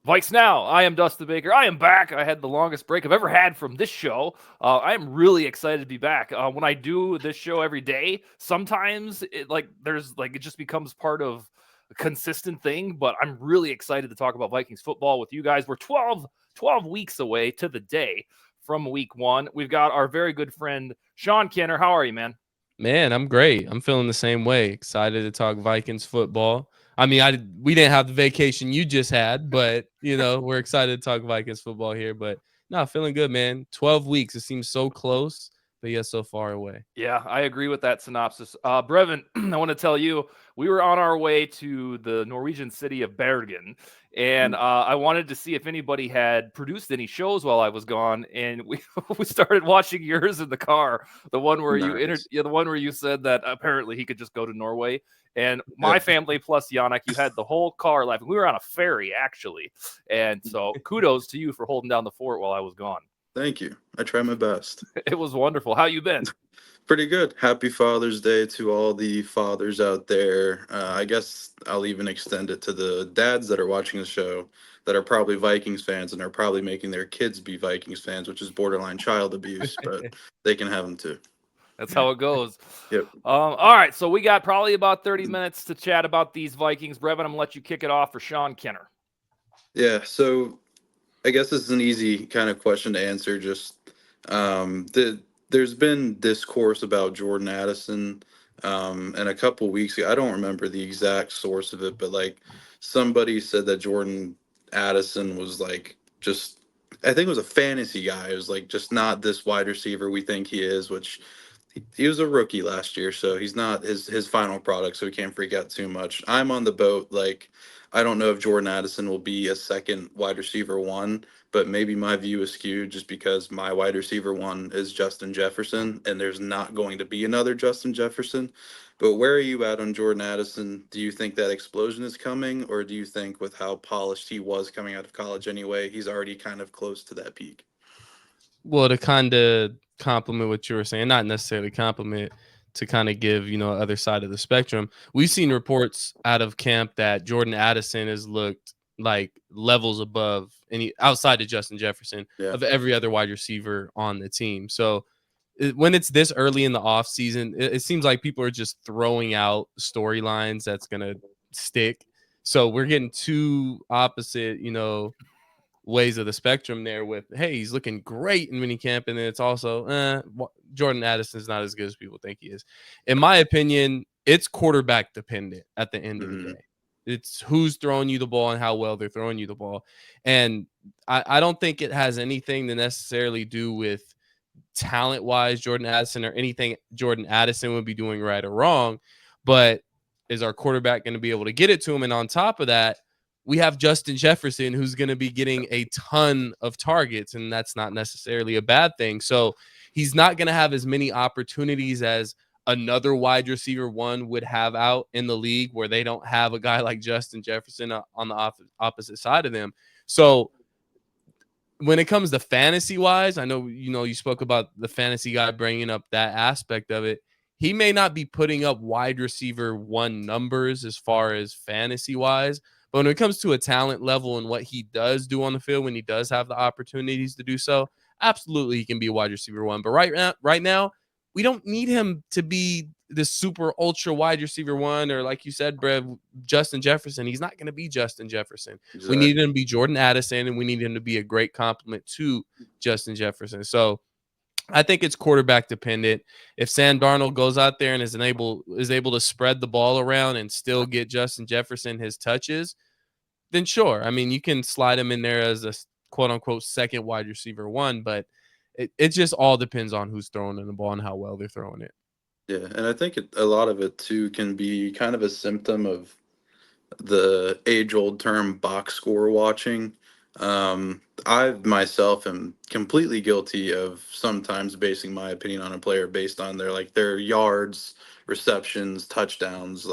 VikesNow. I am Dustin Baker. I am back. I had the longest break I've ever had from this show. I am really excited to be back. When I do this show every day, sometimes it just becomes part of a consistent thing. But I'm really excited to talk about Vikings football with you guys. We're 12 weeks away to the day from week one. We've got our very good friend Sean Kenner. How are you, man? Man, I'm great. I'm feeling the same way. Excited to talk Vikings football. I mean, we didn't have the vacation you just had, but we're excited to talk Vikings football here. But no, feeling good, man. 12 weeks. It seems so close, but yet so far away. Yeah, I agree with that synopsis. Brevin, I want to tell you, we were on our way to the Norwegian city of Bergen, and I wanted to see if anybody had produced any shows while I was gone. And we we started watching yours in the car, the one where Nice. the one where you said that apparently he could just go to Norway. And Yeah. my family plus Yannick, you had the whole car laughing. We were on a ferry actually, and so kudos to you for holding down the fort while I was gone. Thank you. I try my best. It was wonderful. How you been? Pretty good. Happy Father's Day to all the fathers out there. I guess I'll even extend it to the dads that are watching the show that are probably Vikings fans and are probably making their kids be Vikings fans, which is borderline child abuse, but they can have them too. That's how it goes. Yep. All right, so we got probably about 30 minutes to chat about these Vikings. Brevin, I'm going to let you kick it off for Sean Kenner. Yeah. So I guess this is an easy kind of question to answer. Just there's been discourse about Jordan Addison, and a couple weeks ago, I don't remember the exact source of it, but like somebody said that Jordan Addison was like just, I think it was a fantasy guy. It was like just not this wide receiver we think he is, which he was a rookie last year, so he's not his final product, so we can't freak out too much. I'm on the boat. Like, I don't know if Jordan Addison will be a second wide receiver one, but maybe my view is skewed just because my wide receiver one is Justin Jefferson, and there's not going to be another Justin Jefferson. But where are you at on Jordan Addison? Do you think that explosion is coming, or do you think with how polished he was coming out of college anyway, he's already kind of close to that peak? Well, to kind of compliment what you were saying, not necessarily compliment, to kind of give, other side of the spectrum. We've seen reports out of camp that Jordan Addison has looked like levels above any outside of Justin Jefferson Yeah. of every other wide receiver on the team. So when it's this early in the off season, it seems like people are just throwing out storylines that's going to stick. So we're getting two opposite, ways of the spectrum there with, hey, he's looking great in minicamp, and then it's also Jordan Addison is not as good as people think he is. In my opinion, it's quarterback dependent at the end of the Mhm. day. It's who's throwing you the ball and how well they're throwing you the ball. And I don't think it has anything to necessarily do with talent wise Jordan Addison or anything Jordan Addison would be doing right or wrong, but is our quarterback going to be able to get it to him? And on top of that, we have Justin Jefferson, who's going to be getting a ton of targets, and that's not necessarily a bad thing. So he's not going to have as many opportunities as another wide receiver one would have out in the league, where they don't have a guy like Justin Jefferson on the opposite side of them. So when it comes to fantasy wise, I know, you spoke about the fantasy guy bringing up that aspect of it. He may not be putting up wide receiver one numbers as far as fantasy wise, but when it comes to a talent level and what he does do on the field, when he does have the opportunities to do so, absolutely he can be a wide receiver one. But right now, we don't need him to be this super ultra wide receiver one, or like you said, Brev, Justin Jefferson. He's not going to be Justin Jefferson. We need Exactly. him to be Jordan Addison, and we need him to be a great complement to Justin Jefferson. So I think it's quarterback dependent. If Sam Darnold goes out there and is able to spread the ball around and still get Justin Jefferson his touches, then sure. I mean, you can slide him in there as a quote unquote second wide receiver one, but it just all depends on who's throwing in the ball and how well they're throwing it. Yeah, and I think a lot of it too can be kind of a symptom of the age-old term box score watching. I myself am completely guilty of sometimes basing my opinion on a player based on their yards, receptions, touchdowns,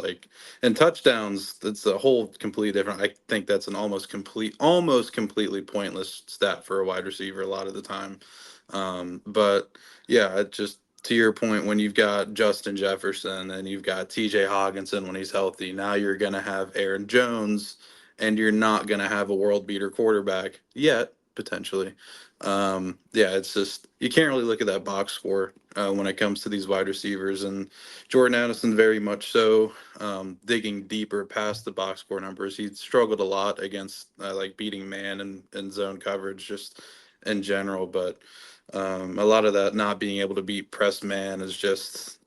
and touchdowns. That's a whole completely different. I think that's an almost completely pointless stat for a wide receiver a lot of the time. But yeah, it just to your point, when you've got Justin Jefferson and you've got TJ Hawkinson when he's healthy, now you're going to have Aaron Jones and you're not going to have a world beater quarterback yet, potentially. Yeah, it's just you can't really look at that box score when it comes to these wide receivers, and Jordan Addison very much so digging deeper past the box score numbers. He struggled a lot against like beating man and zone coverage just in general, but a lot of that not being able to beat press man is just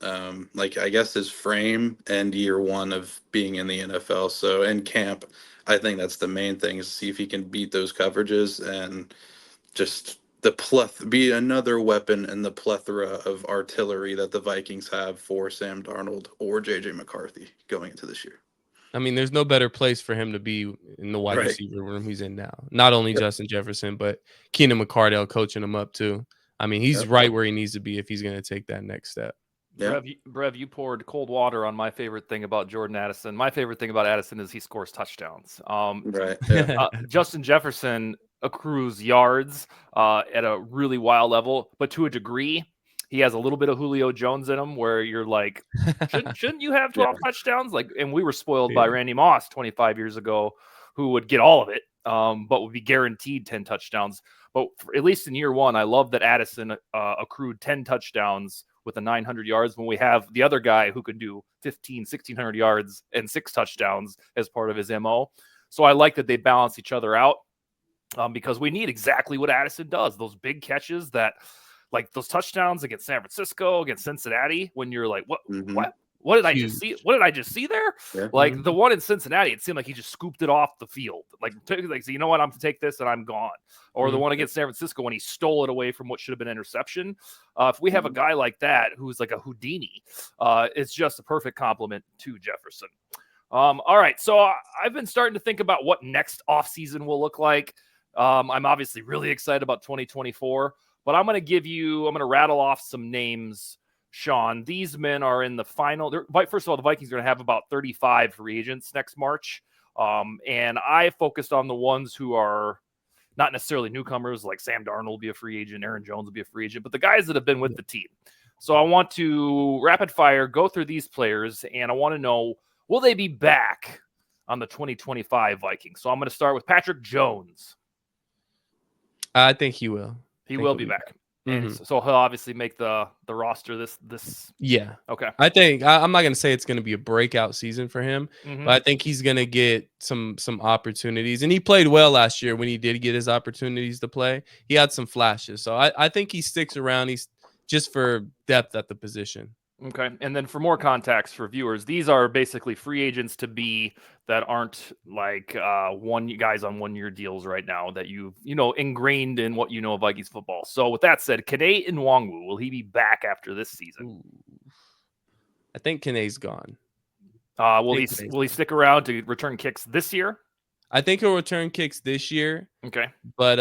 like I guess his frame and year one of being in the NFL. So in camp, I think that's the main thing is to see if he can beat those coverages and just be another weapon in the plethora of artillery that the Vikings have for Sam Darnold or JJ McCarthy going into this year. I mean, there's no better place for him to be in the wide Right. receiver room he's in now. Not only Yep. Justin Jefferson, but Keenan McCardell coaching him up too. I mean, he's right where he needs to be if he's going to take that next step. Yeah. Brev, you poured cold water on my favorite thing about Jordan Addison. My favorite thing about Addison is he scores touchdowns. Right. Yeah. Justin Jefferson accrues yards at a really wild level, but to a degree, he has a little bit of Julio Jones in him where you're like, shouldn't you have 12 touchdowns? Like, and we were spoiled by Randy Moss 25 years ago, who would get all of it, but would be guaranteed 10 touchdowns. But at least in year one, I love that Addison accrued 10 touchdowns with the 900 yards when we have the other guy who could do 1,600 yards and 6 touchdowns as part of his MO. So I like that they balance each other out because we need exactly what Addison does. Those big catches that like those touchdowns against San Francisco, against Cincinnati, when you're like, what did I just see? What did I just see there? Yeah. Like the one in Cincinnati, it seemed like he just scooped it off the field. Like so you know what? I'm going to take this and I'm gone. Or the one against San Francisco when he stole it away from what should have been interception. If we have a guy like that who's like a Houdini, it's just a perfect compliment to Jefferson. All right, so I've been starting to think about what next offseason will look like. I'm obviously really excited about 2024, but I'm going to rattle off some names. Sean, these men are in the final. First of all, the Vikings are going to have about 35 free agents next March. And I focused on the ones who are not necessarily newcomers, like Sam Darnold will be a free agent, Aaron Jones will be a free agent, but the guys that have been with the team. So I want to rapid fire go through these players, and I want to know, will they be back on the 2025 Vikings? So I'm going to start with Patrick Jones. I think he will. He will be back. And so he'll obviously make the roster this. Yeah. Okay. I think I'm not going to say it's going to be a breakout season for him, but I think he's going to get some opportunities. And he played well last year when he did get his opportunities to play. He had some flashes. So I think he sticks around. He's just for depth at the position. Okay. And then for more context for viewers, these are basically free agents to be that aren't like guys on 1-year deals right now that you know ingrained in what you know of Vikings football. So with that said, Kene Nwangwu, will he be back after this season? I think Kene's gone. Will he stick around to return kicks this year? I think he'll return kicks this year. Okay. But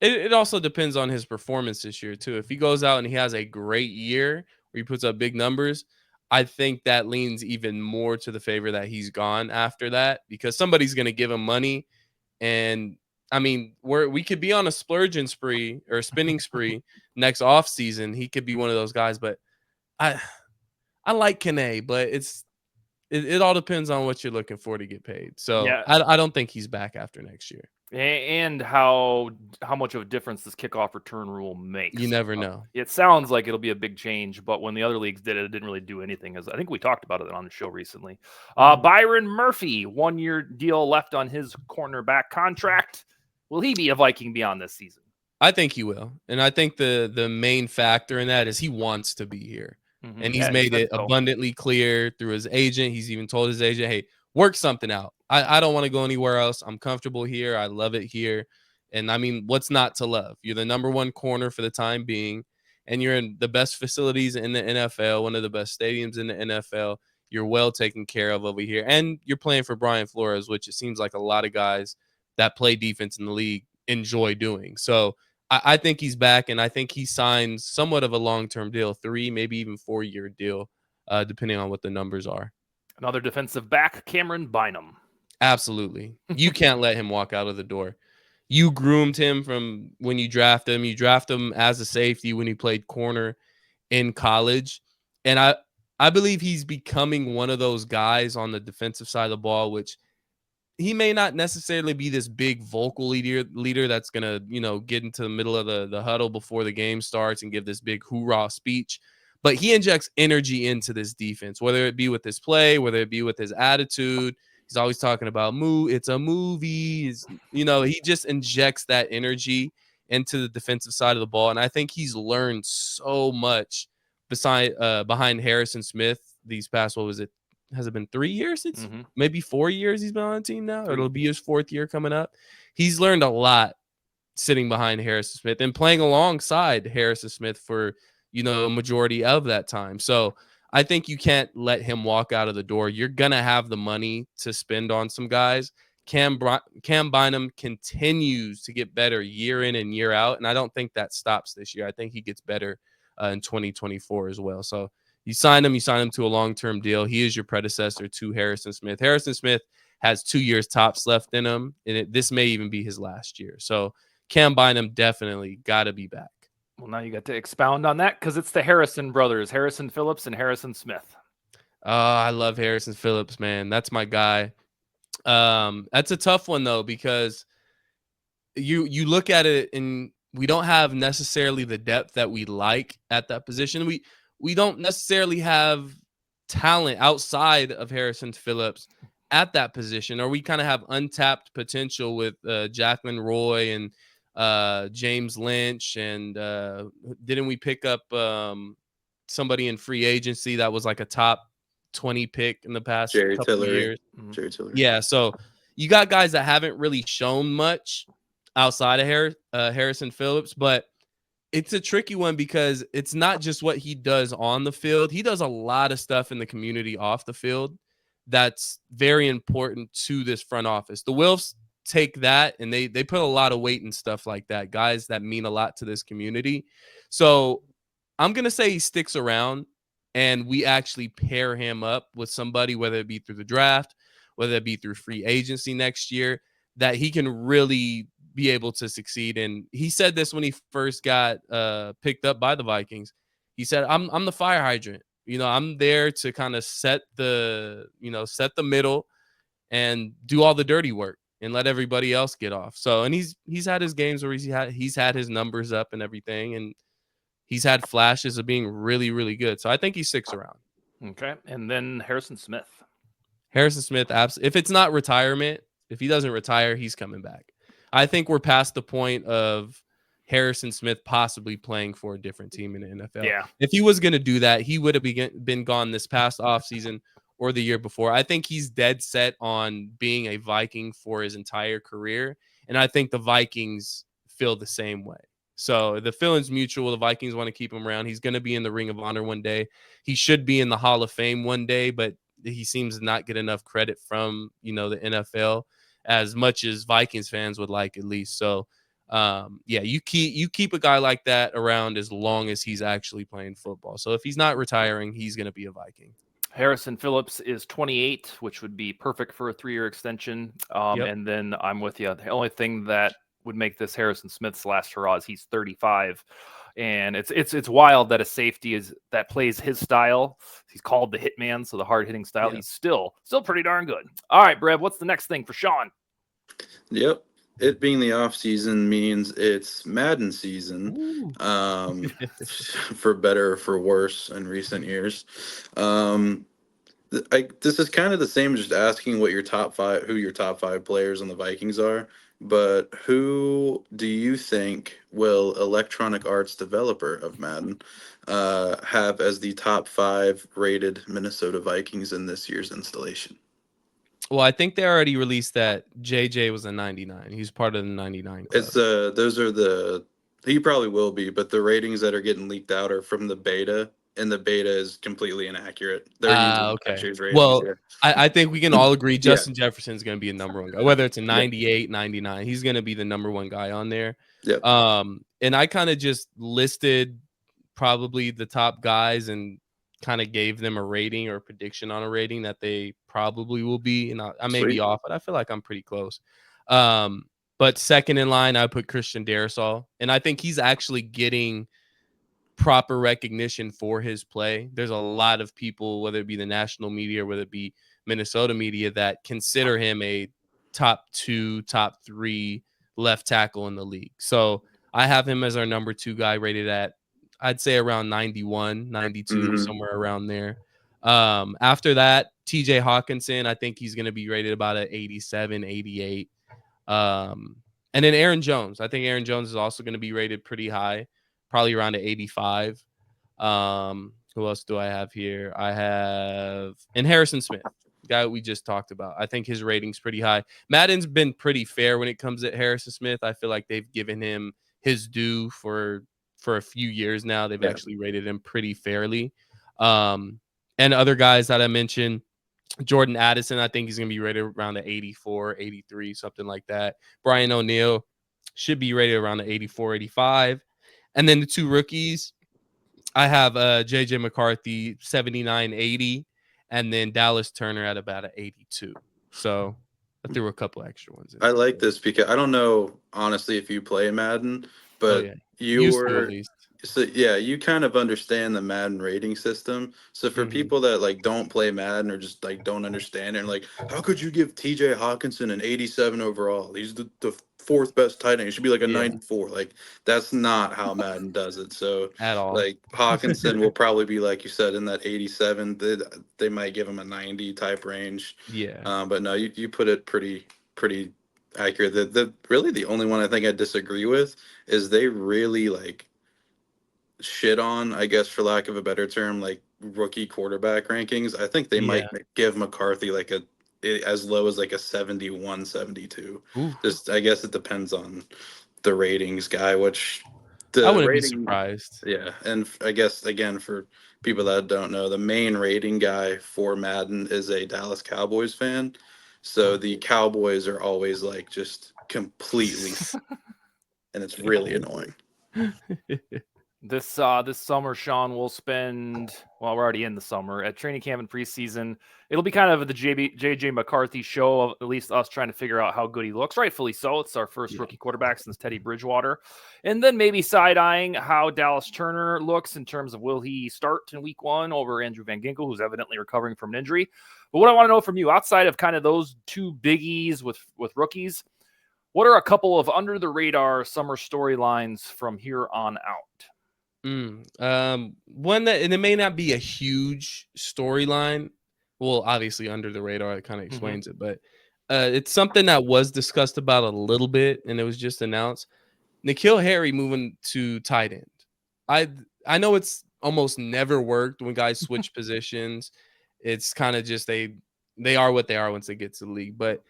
it also depends on his performance this year too. If he goes out and he has a great year where he puts up big numbers, I think that leans even more to the favor that he's gone after that, because somebody's going to give him money. And I mean, we could be on a splurging spree or a spending spree next off season. He could be one of those guys, but I like Kene, but it all depends on what you're looking for to get paid. So yeah. I don't think he's back after next year. And how much of a difference this kickoff return rule makes. You never know. It sounds like it'll be a big change, but when the other leagues did it, it didn't really do anything. As I think we talked about it on the show recently. Byron Murphy, 1-year deal left on his cornerback contract. Will he be a Viking beyond this season? I think he will. And I think the main factor in that is he wants to be here. And he's made it abundantly clear through his agent. He's even told his agent, hey, work something out. I don't want to go anywhere else. I'm comfortable here. I love it here. And I mean, what's not to love? You're the number one corner for the time being, and you're in the best facilities in the NFL, one of the best stadiums in the NFL. You're well taken care of over here. And you're playing for Brian Flores, which it seems like a lot of guys that play defense in the league enjoy doing. So I think he's back, and I think he signs somewhat of a long-term deal, 3, maybe even 4-year deal, depending on what the numbers are. Another defensive back, Cameron Bynum. Absolutely. You can't let him walk out of the door. You groomed him from when you draft him. You draft him as a safety when he played corner in college. And I believe he's becoming one of those guys on the defensive side of the ball, which he may not necessarily be this big vocal leader that's gonna, get into the middle of the huddle before the game starts and give this big hoorah speech. But he injects energy into this defense, whether it be with his play, whether it be with his attitude. He's always talking about it's a movie. He just injects that energy into the defensive side of the ball. And I think he's learned so much behind Harrison Smith these past, what was it? Has it been 3 years? It's maybe 4 years he's been on the team now. Or it'll be his 4th year coming up. He's learned a lot sitting behind Harrison Smith and playing alongside Harrison Smith for, a majority of that time. So I think you can't let him walk out of the door. You're going to have the money to spend on some guys. Cam Bynum continues to get better year in and year out. And I don't think that stops this year. I think he gets better in 2024 as well. So you sign him to a long-term deal. He is your predecessor to Harrison Smith. Harrison Smith has 2 years tops left in him, and this may even be his last year. So Cam Bynum definitely got to be back. Well, now you got to expound on that because it's the Harrison brothers, Harrison Phillips and Harrison Smith. I love Harrison Phillips, man. That's my guy. That's a tough one, though, because you look at it and we don't have necessarily the depth that we like at that position. We don't necessarily have talent outside of Harrison Phillips at that position, or we kind of have untapped potential with Jacqueline Roy and James Lynch. And didn't we pick up somebody in free agency that was like a top 20 pick in the past couple of years? Jerry Tillery. Yeah, so you got guys that haven't really shown much outside of Harrison Phillips, but it's a tricky one because it's not just what he does on the field. He does a lot of stuff in the community off the field that's very important to this front office. The Wilfs take that and they put a lot of weight in stuff like that, guys that mean a lot to this community. So I'm going to say he sticks around and we actually pair him up with somebody, whether it be through the draft, whether it be through free agency next year, that he can really be able to succeed. And he said this when he first got picked up by the Vikings. He said, I'm the fire hydrant. I'm there to kind of set the middle and do all the dirty work and let everybody else get off. So, and he's had his games where he's had his numbers up and everything, and he's had flashes of being really, really good. So I think he sticks around. Okay. And then Harrison Smith. If it's not retirement, if he doesn't retire, he's coming back. I think we're past the point of Harrison Smith possibly playing for a different team in the NFL. Yeah. If he was going to do that, he would have been gone this past offseason or the year before. I think he's dead set on being a Viking for his entire career. And I think the Vikings feel the same way. So the feeling's mutual. The Vikings want to keep him around. He's going to be in the Ring of Honor one day. He should be in the Hall of Fame one day, but he seems to not get enough credit from, the NFL as much as Vikings fans would like, at least. So, you keep a guy like that around as long as he's actually playing football. So if he's not retiring, he's going to be a Viking. Harrison Phillips is 28, which would be perfect for a 3-year extension. And then I'm with you. The only thing that would make this Harrison Smith's last hurrah is he's 35. And it's wild that a safety that plays his style. He's called the hitman, so the hard-hitting style. Yeah. He's still pretty darn good. All right, Brev, what's the next thing for Sean? Yep. It being the off season means it's Madden season, for better or for worse in recent years. This is kind of the same, just asking what your top 5, who your top 5 players on the Vikings are. But who do you think will Electronic Arts developer of Madden have as the top 5 rated Minnesota Vikings in this year's installation? Well, I think they already released that JJ was a 99. He's part of the 99 club. It's those are he probably will be, but the ratings that are getting leaked out are from the beta, and the beta is completely inaccurate. They're using last year's ratings. Well, I think we can all agree Justin Jefferson is going to be a number one guy, whether it's a 98, 99. He's going to be the number one guy on there. Yep. And I kind of just listed probably the top guys and kind of gave them a rating or a prediction on a rating that they probably will be. And I may be off, but I feel like I'm pretty close. But second in line, I put Christian Darrisaw, and I think he's actually getting proper recognition for his play. There's a lot of people, whether it be the national media or whether it be Minnesota media, that consider him a top 2, top 3 left tackle in the league. So I have him as our number 2 guy, rated at, I'd say, around 91, 92, Mhm. somewhere around there. After that, TJ Hawkinson, I think he's going to be rated about an 87, 88. And then Aaron Jones. I think Aaron Jones is also going to be rated pretty high, probably around an 85. Who else do I have here? And Harrison Smith, the guy we just talked about. I think his rating's pretty high. Madden's been pretty fair when it comes to Harrison Smith. I feel like they've given him his due for a few years now. They've actually rated him pretty fairly. And other guys that I mentioned, Jordan Addison, I think he's going to be rated around the 84, 83, something like that. Brian O'Neill should be rated around the 84, 85. And then the 2 rookies, I have JJ McCarthy 79, 80, and then Dallas Turner at about an 82. So I threw a couple extra ones in. I like this because I don't know honestly if you play Madden, but Used to, at least. So yeah, you kind of understand the Madden rating system. So for people that like don't play Madden or just like don't understand it, and like, how could you give TJ Hawkinson an 87 overall? He's the 4th best tight end. He should be like a 94. Like that's not how Madden does it. So At all. like Hawkinson will probably be, like you said, in that 87. They might give him a 90 type range. Yeah. But no, you put it pretty accurate. The really the only one I think I disagree with is they really like shit on, I guess, for lack of a better term, like rookie quarterback rankings. I think they might give McCarthy like as low as like a 71, 72. Ooh. Just I guess it depends on the ratings guy, which I wouldn't be surprised. Yeah, and I guess again for people that don't know, the main rating guy for Madden is a Dallas Cowboys fan. So the Cowboys are always like just completely and it's really annoying. This summer, Sean, we'll spend, well, we're already in the summer, at training camp and preseason. It'll be kind of the JJ McCarthy show, of at least us trying to figure out how good he looks. Rightfully so. It's our first rookie quarterback since Teddy Bridgewater. And then maybe side-eyeing how Dallas Turner looks in terms of will he start in week 1 over Andrew Van Ginkel, who's evidently recovering from an injury. But what I want to know from you, outside of kind of those 2 biggies with rookies, what are a couple of under-the-radar summer storylines from here on out? One that, and it may not be a huge storyline. Well, obviously under the radar, it kind of explains it, but it's something that was discussed about a little bit, and it was just announced. N'Keal Harry moving to tight end. I know it's almost never worked when guys switch positions. It's kind of just they are what they are once they get to the league, but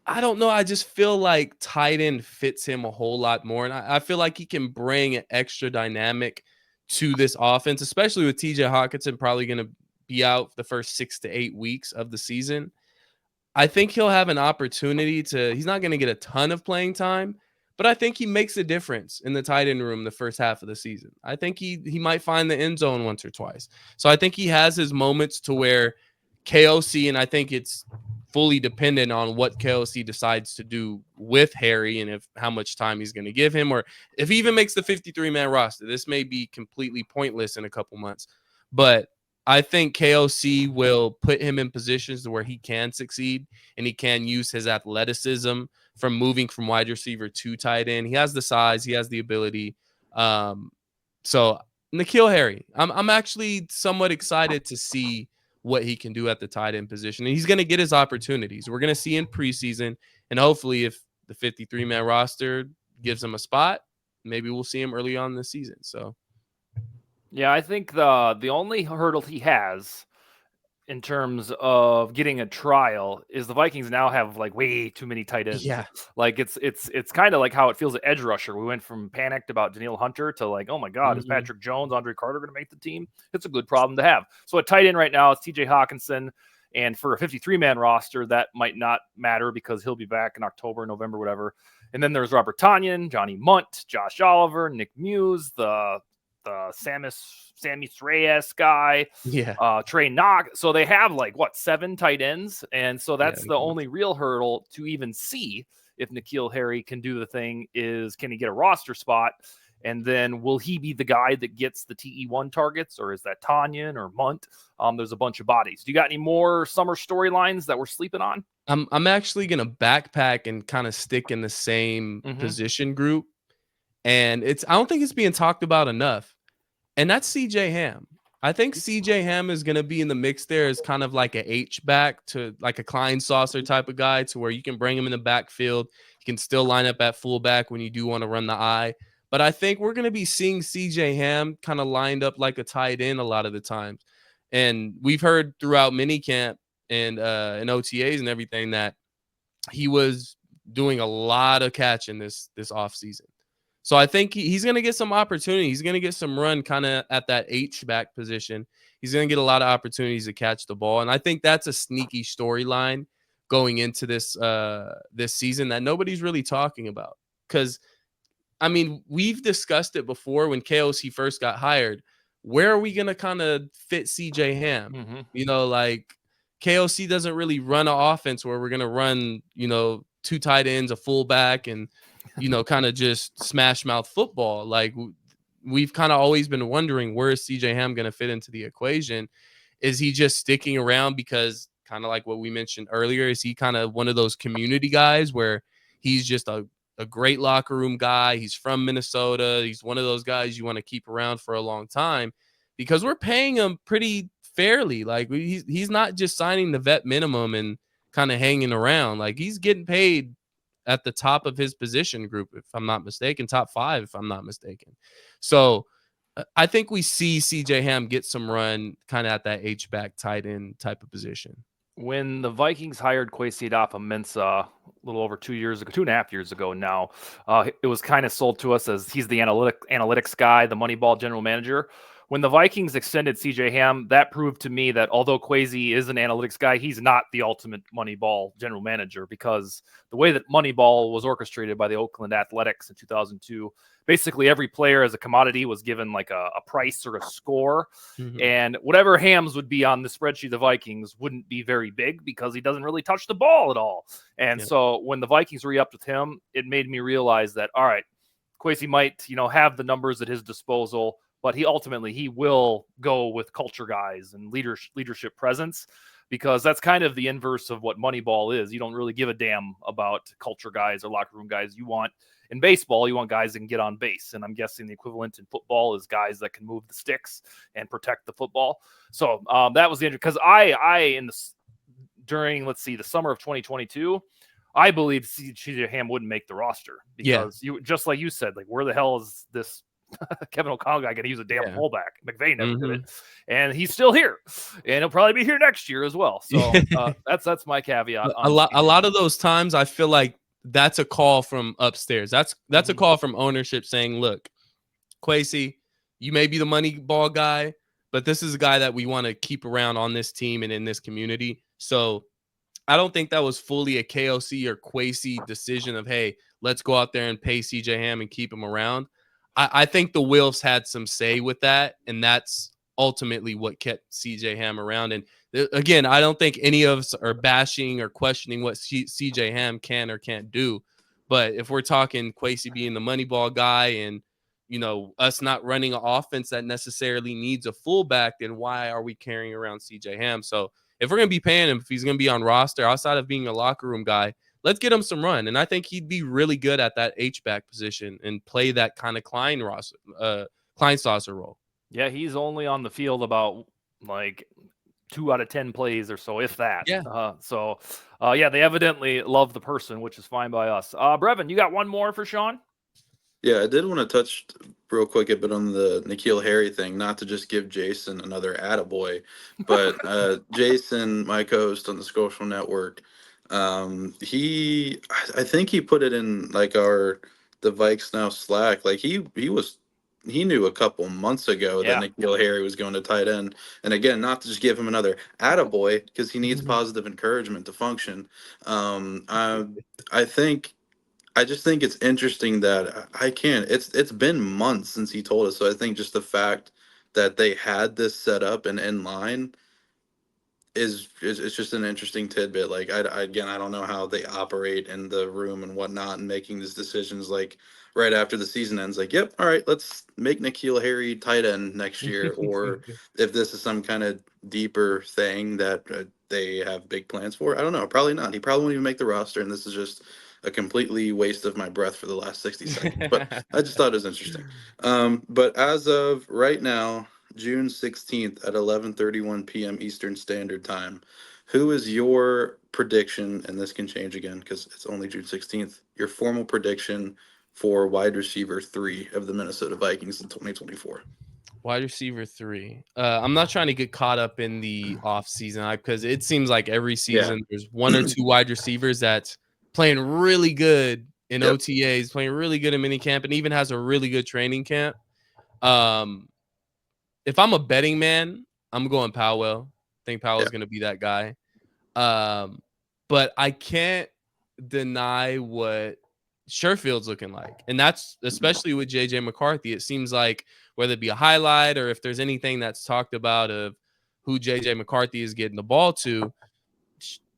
I don't know. I just feel like tight end fits him a whole lot more. And I feel like he can bring an extra dynamic to this offense, especially with TJ Hawkinson probably going to be out the first 6 to 8 weeks of the season. I think he'll have an opportunity he's not going to get a ton of playing time, but I think he makes a difference in the tight end room the first half of the season. I think he might find the end zone once or twice. So I think he has his moments to where KOC, and I think it's fully dependent on what KOC decides to do with Harry and how much time he's going to give him, or if he even makes the 53-man roster. This may be completely pointless in a couple months, but I think KOC will put him in positions where he can succeed and he can use his athleticism from moving from wide receiver to tight end. He has the size, he has the ability. So N'Keal Harry, I'm actually somewhat excited to see what he can do at the tight end position. And he's going to get his opportunities. We're going to see in preseason. And hopefully if the 53-man roster gives him a spot, maybe we'll see him early on in the season. So, yeah, I think the only hurdle he has in terms of getting a trial is the Vikings now have like way too many tight ends. Yeah. Like it's kind of like how it feels at edge rusher. We went from panicked about Danielle Hunter to like, oh my God, is Patrick Jones, Andre Carter going to make the team? It's a good problem to have. So a tight end right now is TJ Hawkinson. And for a 53-man roster, that might not matter because he'll be back in October, November, whatever. And then there's Robert Tonyan, Johnny Munt, Josh Oliver, Nick Muse, the Sammy Reyes guy, Trey Knox. So they have like 7 tight ends, and so that's the only real hurdle to even see if N'Keal Harry can do the thing is can he get a roster spot? And then will he be the guy that gets the TE1 targets, or is that Tanyan or Munt? There's a bunch of bodies. Do you got any more summer storylines that we're sleeping on? I'm actually gonna backpack and kind of stick in the same position group, and I don't think it's being talked about enough, and that's CJ Ham. I think CJ Ham is gonna be in the mix there as kind of like a H back to like a Klein Saucer type of guy, to where you can bring him in the backfield. You can still line up at fullback when you do want to run the eye. But I think we're gonna be seeing CJ Ham kind of lined up like a tight end a lot of the times, and we've heard throughout minicamp and OTAs and everything that he was doing a lot of catching this offseason. So I think he's going to get some opportunity. He's going to get some run kind of at that H-back position. He's going to get a lot of opportunities to catch the ball. And I think that's a sneaky storyline going into this this season that nobody's really talking about. Because, I mean, we've discussed it before when KOC first got hired. Where are we going to kind of fit CJ Ham? You know, like KOC doesn't really run an offense where we're going to run, you know, 2 tight ends, a fullback, and, you know, kind of just smash mouth football. Like we've kind of always been wondering, where is CJ Ham going to fit into the equation? Is he just sticking around because, kind of like what we mentioned earlier, is he kind of one of those community guys where he's just a great locker room guy? He's from Minnesota. He's one of those guys you want to keep around for a long time because we're paying him pretty fairly. Like he's not just signing the vet minimum and kind of hanging around. Like he's getting paid at the top of his position group, if I'm not mistaken, top 5, if I'm not mistaken. So I think we see CJ Ham get some run kind of at that H-back tight end type of position. When the Vikings hired Kwesi Adolphus-Mensah a little over 2 years ago, 2.5 years ago now, it was kind of sold to us as he's the analytics guy, the Moneyball general manager. When the Vikings extended CJ Ham, that proved to me that although Kwesi is an analytics guy, he's not the ultimate Moneyball general manager, because the way that Moneyball was orchestrated by the Oakland Athletics in 2002, basically every player as a commodity was given like a price or a score. And whatever Hams would be on the spreadsheet of the Vikings wouldn't be very big because he doesn't really touch the ball at all. And so when the Vikings re-upped with him, it made me realize that, all right, Kwesi might, you know, have the numbers at his disposal, but he will go with culture guys and leadership presence, because that's kind of the inverse of what Moneyball is. You don't really give a damn about culture guys or locker room guys. In baseball, you want guys that can get on base. And I'm guessing the equivalent in football is guys that can move the sticks and protect the football. So that was the because during the summer of 2022, I believe CJ Ham wouldn't make the roster because you, just like you said, like, where the hell is this Kevin O'Connell guy going to use a damn fullback? McVay never did it, and he's still here, and he'll probably be here next year as well. So that's my caveat. A lot of those times, I feel like that's a call from upstairs. That's a call from ownership saying, "Look, Kwesi, you may be the money ball guy, but this is a guy that we want to keep around on this team and in this community." So I don't think that was fully a KOC or Kwesi decision of, hey, let's go out there and pay CJ Ham and keep him around. I think the Wilfs had some say with that, and that's ultimately what kept CJ Ham around. And again, I don't think any of us are bashing or questioning what CJ Ham can or can't do. But if we're talking Kwesi being the money ball guy and, you know, us not running an offense that necessarily needs a fullback, then why are we carrying around CJ Ham? So if we're going to be paying him, if he's going to be on roster outside of being a locker room guy, let's get him some run. And I think he'd be really good at that H-back position and play that kind of Klein Saucer role. Yeah, he's only on the field about like 2 out of 10 plays or so, if that. Yeah. They evidently love the person, which is fine by us. Brevin, you got one more for Sean? Yeah, I did want to touch real quick a bit on the N'Keal Harry thing, not to just give Jason another attaboy, but Jason, my co-host on the Social Network, I think he put it in like the VikesNow Slack. Like he knew a couple months ago that N'Keal Harry was going to tight end. And again, not to just give him another attaboy, because he needs positive encouragement to function. I just think it's interesting that it's been months since he told us. So I think just the fact that they had this set up and in line, is it's just an interesting tidbit. Like again, I don't know how they operate in the room and whatnot, and making these decisions like right after the season ends. Like, yep, all right, let's make N'Keal Harry tight end next year, or if this is some kind of deeper thing that they have big plans for. I don't know. Probably not. He probably won't even make the roster, and this is just a completely waste of my breath for the last 60 seconds. But I just thought it was interesting. But as of right now, June 16th at 11:31 p.m. Eastern Standard Time. Who is your prediction, and this can change again because it's only June 16th, your formal prediction for wide receiver 3 of the Minnesota Vikings in 2024? Wide receiver 3. I'm not trying to get caught up in the offseason because it seems like every Yeah. season there's one or two wide receivers that's playing really good in Yep. OTAs, playing really good in minicamp, and even has a really good training camp. If I'm a betting man, I'm going Powell. I think Powell's Yeah. going to be that guy. But I can't deny what Sherfield's looking like. And that's especially with JJ McCarthy. It seems like whether it be a highlight or if there's anything that's talked about of who JJ McCarthy is getting the ball to,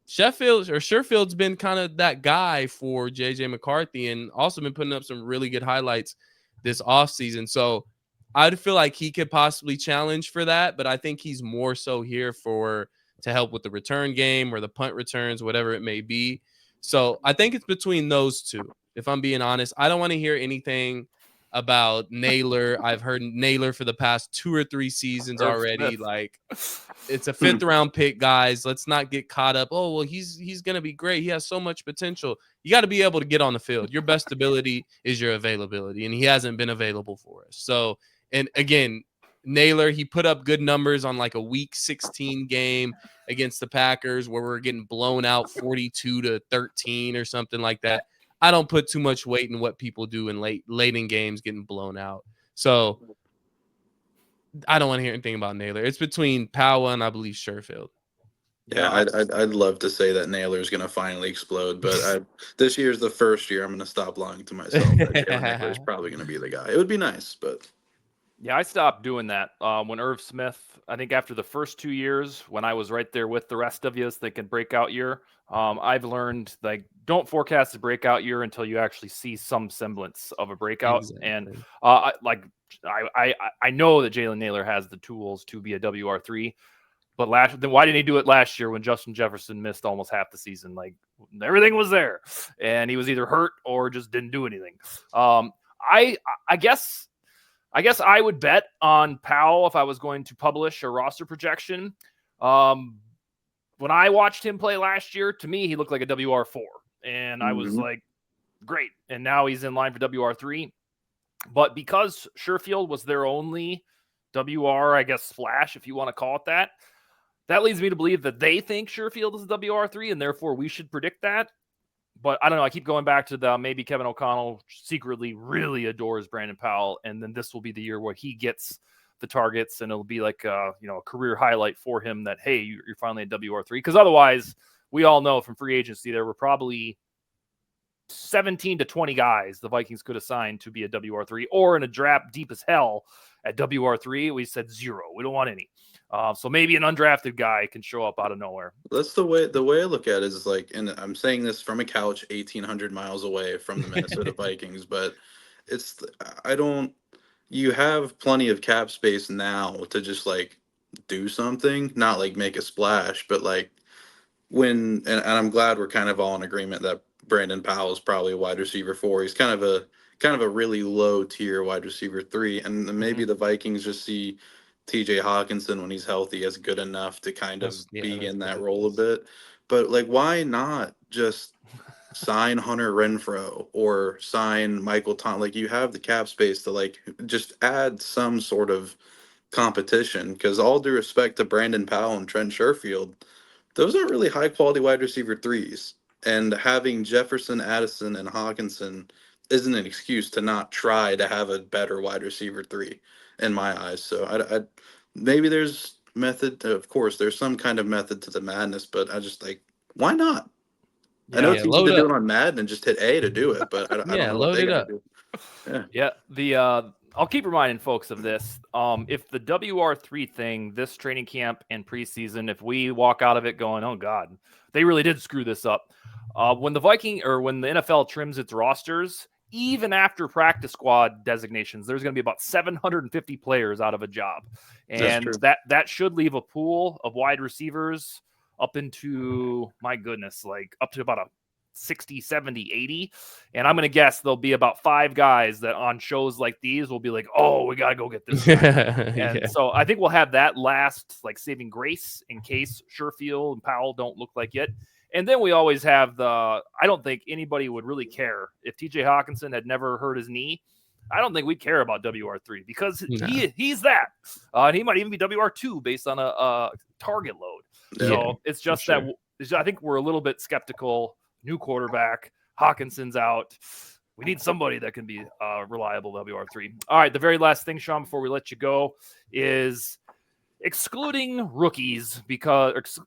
Sherfield's been kind of that guy for JJ McCarthy and also been putting up some really good highlights this offseason. So I'd feel like he could possibly challenge for that, but I think he's more so here to help with the return game or the punt returns, whatever it may be. So I think it's between those two. If I'm being honest, I don't want to hear anything about Naylor. I've heard Naylor for the past 2 or 3 seasons Irv already. Smith. Like, it's a 5th round pick, guys. Let's not get caught up. Oh, well, he's going to be great. He has so much potential. You got to be able to get on the field. Your best ability is your availability, and he hasn't been available for us. So, and again, Naylor, he put up good numbers on like a week 16 game against the Packers where we're getting blown out 42-13 or something like that. I don't put too much weight in what people do in late in games getting blown out. So I don't want to hear anything about Naylor. It's between Powell and I believe Sherfield. Yeah, I'd love to say that Naylor's going to finally explode, but this year's the first year I'm going to stop lying to myself that Jalen Naylor's probably going to be the guy. It would be nice, but Yeah, I stopped doing that when Irv Smith, I think after the first 2 years, when I was right there with the rest of you thinking breakout year, I've learned, like, don't forecast a breakout year until you actually see some semblance of a breakout. Exactly. And I know that Jalen Naylor has the tools to be a WR3, but then why didn't he do it last year when Justin Jefferson missed almost half the season? Like, everything was there, and he was either hurt or just didn't do anything. I guess I would bet on Powell if I was going to publish a roster projection. When I watched him play last year, to me, he looked like a WR4. And I was like, great. And now he's in line for WR3. But because Sherfield was their only WR, I guess, splash, if you want to call it that, that leads me to believe that they think Sherfield is a WR3, and therefore we should predict that. But I don't know. I keep going back to the maybe Kevin O'Connell secretly really adores Brandon Powell, and then this will be the year where he gets the targets, and it'll be like a career highlight for him that, hey, you're finally a WR3. Because otherwise, we all know from free agency there were probably 17 to 20 guys the Vikings could assign to be a WR3, or in a draft deep as hell at WR3, we said 0. We don't want any. So maybe an undrafted guy can show up out of nowhere. that's the way I look at it is like, and I'm saying this from a couch 1,800 miles away from the Minnesota Vikings, but you have plenty of cap space now to just like do something, not like make a splash, but like and I'm glad we're kind of all in agreement that Brandon Powell is probably a wide receiver 4. He's kind of a really low tier wide receiver 3, and then maybe the Vikings just see TJ Hawkinson when he's healthy as good enough to kind of be in that role a bit. But like, why not just sign Hunter Renfrow or sign Michael Tom? Like, you have the cap space to like just add some sort of competition. Because all due respect to Brandon Powell and Trent Sherfield, those aren't really high quality wide receiver 3s. And having Jefferson, Addison, and Hawkinson isn't an excuse to not try to have a better wide receiver 3 in my eyes. So I maybe there's method. Of course, there's some kind of method to the madness, but I just like, why not? Yeah. I know it's easy to do it on Madden and just hit A to do it, but I don't know what load they it got up. to do. Yeah. Yeah, I'll keep reminding folks of this. If the WR3 thing, this training camp and preseason, if we walk out of it going, oh God, they really did screw this up. When the NFL trims its rosters, even after practice squad designations, there's going to be about 750 players out of a job. And that should leave a pool of wide receivers up into, my goodness, like up to about a 60, 70, 80. And I'm going to guess there'll be about 5 guys that on shows like these will be like, oh, we got to go get this guy. And so I think we'll have that last like saving grace in case Sherfield and Powell don't look like it. And then we always have I don't think anybody would really care if TJ Hawkinson had never hurt his knee. I don't think we'd care about WR3 because he's that. And he might even be WR2 based on a target load. So it's just that I think we're a little bit skeptical. New quarterback, Hawkinson's out. We need somebody that can be reliable WR3. All right, the very last thing, Sean, before we let you go, is excluding rookies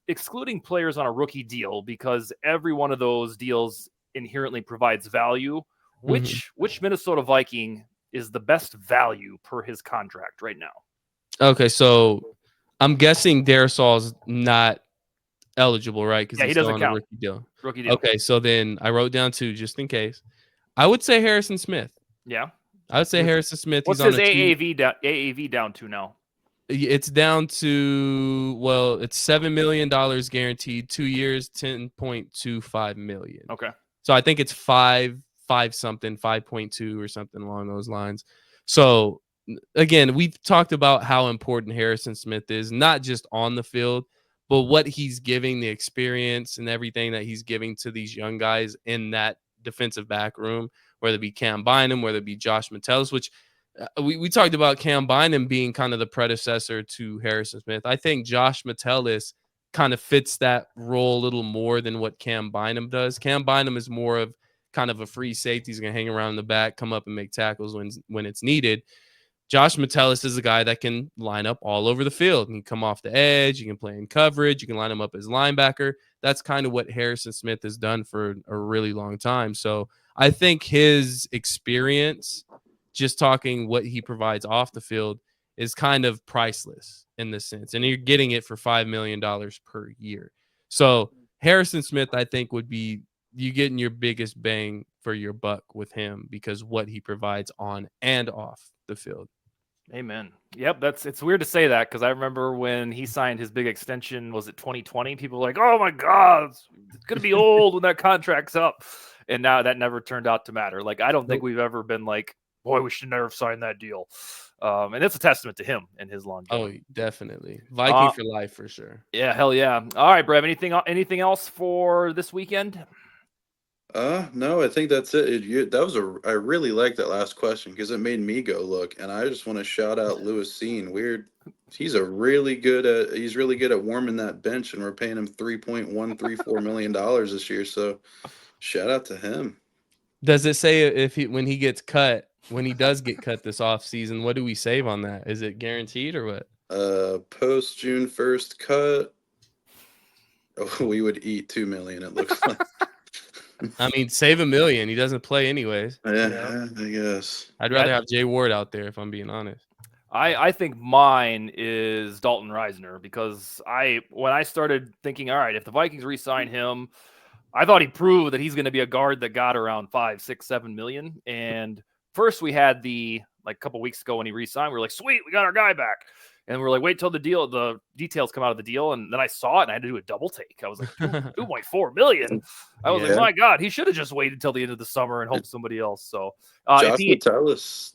excluding players on a rookie deal because every one of those deals inherently provides value. Which Minnesota Viking is the best value per his contract right now? Okay, so I'm guessing Darisaul's not eligible, right? Because he doesn't count. Rookie deal. Okay, so then I wrote down 2 just in case. I would say Harrison Smith. Yeah, I would say Harrison Smith. What's his AAV down to now? It's down to it's $7 million guaranteed, 2 years, $10.25 million. Okay, so I think it's 5.2 or something along those lines. So again, we've talked about how important Harrison Smith is, not just on the field, but what he's giving, the experience and everything that he's giving to these young guys in that defensive back room, whether it be Cam Bynum, whether it be Josh Metellus, which we talked about Cam Bynum being kind of the predecessor to Harrison Smith. I think Josh Metellus kind of fits that role a little more than what Cam Bynum does. Cam Bynum is more of kind of a free safety. He's going to hang around in the back, come up and make tackles when it's needed. Josh Metellus is a guy that can line up all over the field. He can come off the edge. You can play in coverage. You can line him up as linebacker. That's kind of what Harrison Smith has done for a really long time. So I think his experience, just talking what he provides off the field, is kind of priceless in this sense. And you're getting it for $5 million per year. So Harrison Smith, I think, would be you getting your biggest bang for your buck with him because what he provides on and off the field. Amen. Yep, it's weird to say that because I remember when he signed his big extension, was it 2020? People were like, oh my God, it's going to be old when that contract's up. And now that never turned out to matter. Like, I don't think we've ever been like, boy, we should never have signed that deal. And it's a testament to him and his longevity. Oh, definitely. Viking for life for sure. Yeah, hell yeah. All right, Brev, anything else for this weekend? No, I think that's it. I really like that last question because it made me go look, and I just want to shout out Lewis Seen. He's really good at warming that bench, and we're paying him $3.134 million this year. So, shout out to him. Does it say when he does get cut this off season, what do we save on that? Is it guaranteed or what? Post June 1st cut, we would eat $2 million. It looks like. I mean, save $1 million. He doesn't play anyways. Yeah, I guess. I'd rather have Jay Ward out there if I'm being honest. I think mine is Dalton Reisner because when I started thinking, all right, if the Vikings re-sign him, I thought he proved that he's going to be a guard that got around 5, 6, 7 million. And first we had a couple weeks ago when he re-signed, we were like, sweet, we got our guy back. And we're like, wait till the details come out of the deal. And then I saw it and I had to do a double take. I was like, 2.4 million. I was like, my God, he should have just waited till the end of the summer and hoped somebody else. So Josh Metellus,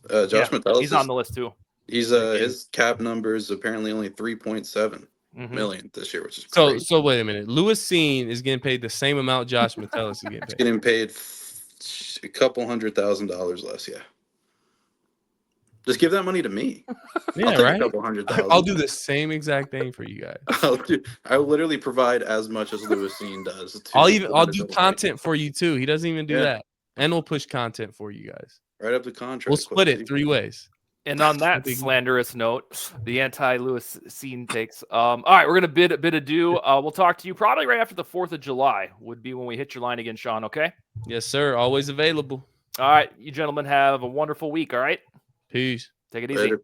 he's on the list too. He's his cap number is apparently only 3.7 million this year, which is crazy. So wait a minute. Lewis Seen is getting paid the same amount Josh Metellus is getting paid. He's getting paid a couple $100,000 less, yeah. Just give that money to me. Yeah, right. I'll do the same exact thing for you guys. I'll literally provide as much as Lewis Seen does. I'll do content for you too. He doesn't even do that, and we'll push content for you guys. Right up the contract. We'll split it 3 ways. And on that slanderous note, the anti-Lewis Seen takes. All right, we're gonna bid adieu. We'll talk to you probably right after the 4th of July. Would be when we hit your line again, Sean. Okay. Yes, sir. Always available. All right, you gentlemen have a wonderful week. All right. Peace. Take it easy. Later.